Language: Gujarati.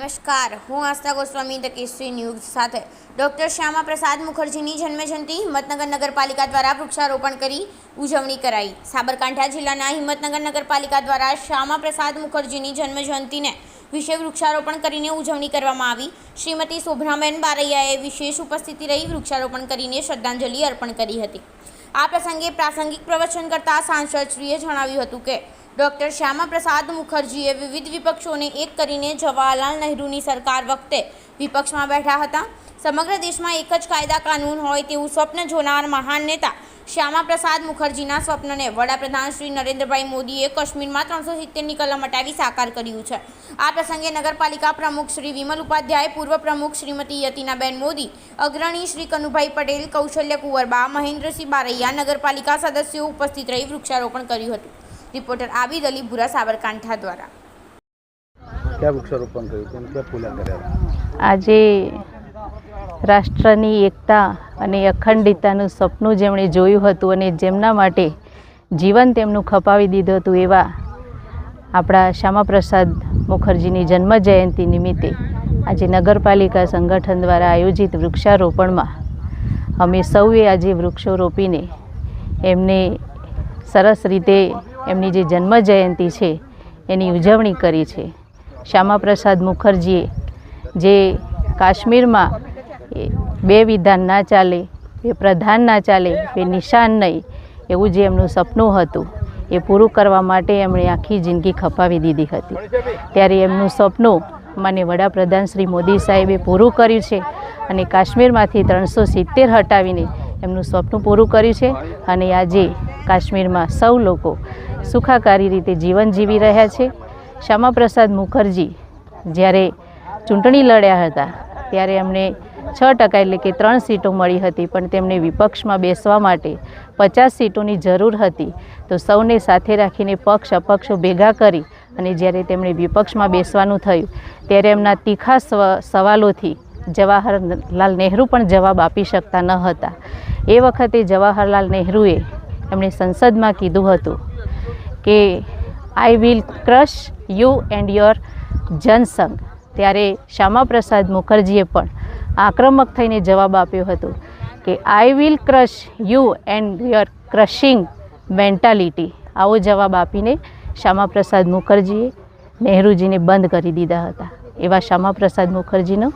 નમસ્કાર, હું આસ્થા ગોસ્વામી ધ કેસરી ન્યૂઝ સાથે ડૉક્ટર શ્યામા પ્રસાદ મુખર્જીની જન્મજયંતિ હિંમતનગર નગરપાલિકા દ્વારા વૃક્ષારોપણ કરી ઉજવણી કરાઈ। સાબરકાંઠા જિલ્લાના હિંમતનગર નગરપાલિકા દ્વારા શ્યામા પ્રસાદ મુખર્જીની જન્મજયંતિને વિશે વૃક્ષારોપણ કરીને ઉજવણી કરવામાં આવી। શ્રીમતી શોભનાબેન બારૈયાએ વિશેષ ઉપસ્થિતિ રહી વૃક્ષારોપણ કરીને શ્રદ્ધાંજલિ અર્પણ કરી હતી। આ પ્રસંગે પ્રાસંગિક પ્રવચન કરતા સાંસદશ્રીએ જણાવ્યું હતું કે ડૉક્ટર શ્યામા પ્રસાદ મુખર્જીએ વિવિધ વિપક્ષોને એક કરીને જવાહરલાલ નહેરુની સરકાર વખતે વિપક્ષમાં બેઠા હતા। સમગ્ર દેશમાં એક જ કાયદા કાનૂન હોય તેવું સ્વપ્ન જોનાર મહાન નેતા શ્યામા પ્રસાદ મુખર્જીના સ્વપ્નને વડાપ્રધાન શ્રી નરેન્દ્રભાઈ મોદીએ કાશ્મીરમાં 370ની કલમ હટાવી સાકાર કર્યું છે। આ પ્રસંગે નગરપાલિકા પ્રમુખ શ્રી વિમલ ઉપાધ્યાય, પૂર્વ પ્રમુખ શ્રીમતી યતિનાબેન મોદી, અગ્રણી શ્રી કનુભાઈ પટેલ, કૌશલ્ય કુંવરબા, મહેન્દ્રસિંહ બારૈયા, નગરપાલિકા સદસ્યો ઉપસ્થિત રહી વૃક્ષારોપણ કર્યું હતું। रिपोर्टर आबिद अली बुरा, साबरकांठा द्वारा। क्या वृक्षारोपण કર્યું, क्या ફૂલા કર્યા? આજે રાષ્ટ્રની એકતા અને અખંડિતતાનું સપનું જેમણે જોયું હતું અને જેમના માટે જીવન તેમનું ખપાવી દીધું હતું એવા આપણા શ્યામા પ્રસાદ મુખર્જીની જન્મ જયંતિ નિમિત્તે આજે નગરપાલિકા સંગઠન દ્વારા આયોજિત વૃક્ષારોપણમાં અમે સૌએ આજે વૃક્ષો રોપીને એમને સરસ રીતે એમની જે જન્મ જયંતિ છે એની ઉજવણી કરી છે। શ્યામા પ્રસાદ મુખર્જીએ જે કાશ્મીરમાં બે વિધાન ના ચાલે, બે પ્રધાન ના ચાલે, બે નિશાન નહીં એવું જે એમનું સપનું હતું એ પૂરું કરવા માટે એમણે આખી જિંદગી ખપાવી દીધી હતી। ત્યારે એમનું સપનું માનનીય વડાપ્રધાન શ્રી મોદી સાહેબે પૂરું કર્યું છે અને કાશ્મીરમાંથી 370 હટાવીને એમનું સપનું પૂરું કર્યું છે અને આજે કાશ્મીરમાં સૌ લોકો સુખાકારી રીતે જીવન જીવી રહ્યા છે। શ્યામા પ્રસાદ મુખર્જી જ્યારે ચૂંટણી લડ્યા હતા ત્યારે એમને 6% એટલે કે 3 સીટો મળી હતી, પણ તેમને વિપક્ષમાં બેસવા માટે 50 સીટોની જરૂર હતી। તો સૌને સાથે રાખીને પક્ષ અપક્ષો ભેગા કરી અને જ્યારે તેમણે વિપક્ષમાં બેસવાનું થયું ત્યારે એમના તીખા સવાલોથી જવાહરલાલ નહેરુ પણ જવાબ આપી શકતા ન હતા। એ વખતે જવાહરલાલ નહેરુએ એમણે સંસદમાં કીધું હતું કે I will crush you and your Jana Sangh. ત્યારે શ્યામા પ્રસાદ મુખર્જીએ પણ આક્રમક થઈને જવાબ આપ્યો હતો કે I will crush you and your crushing mentality. આવો જવાબ આપીને શ્યામા પ્રસાદ મુખર્જીએ નહેરુજીને બંધ કરી દીધા હતા। એવા શ્યામા પ્રસાદ મુખર્જીનો